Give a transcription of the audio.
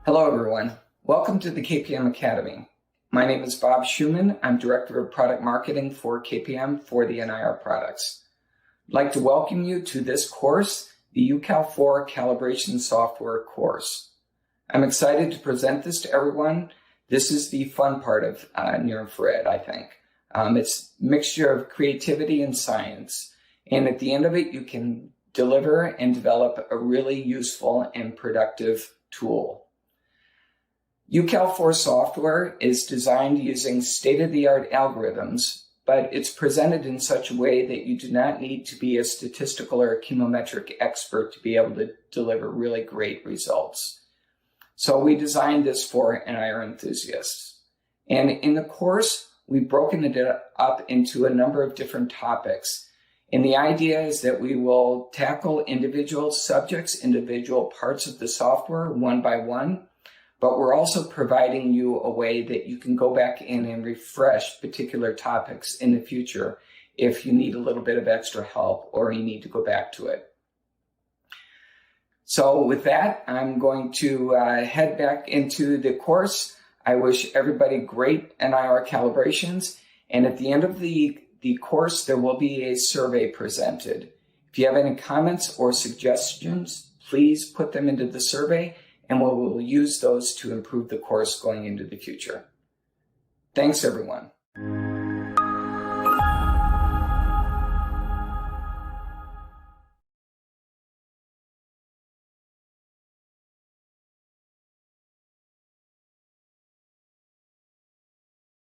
Hello everyone, welcome to the KPM Academy. My name is Bob Schumann. I'm Director of Product Marketing for KPM for the NIR products. I'd like to welcome you to this course, the UCAL4 Calibration Software course. I'm excited to present this to everyone. This is the fun part of near infrared, I think. It's a mixture of creativity and science. And at the end of it, you can deliver and develop a really useful and productive tool. UCAL4 software is designed using state-of-the-art algorithms, but it's presented in such a way that you do not need to be a statistical or a chemometric expert to be able to deliver really great results. So we designed this for NIR enthusiasts. And in the course, we've broken it up into a number of different topics. And the idea is that we will tackle individual subjects, individual parts of the software one by one, but we're also providing you a way that you can go back in and refresh particular topics in the future if you need a little bit of extra help or you need to go back to it. So with that, I'm going to head back into the course. I wish everybody great NIR calibrations, and at the end of the course, there will be a survey presented. If you have any comments or suggestions, please put them into the survey, and we will use those to improve the course going into the future. Thanks, everyone.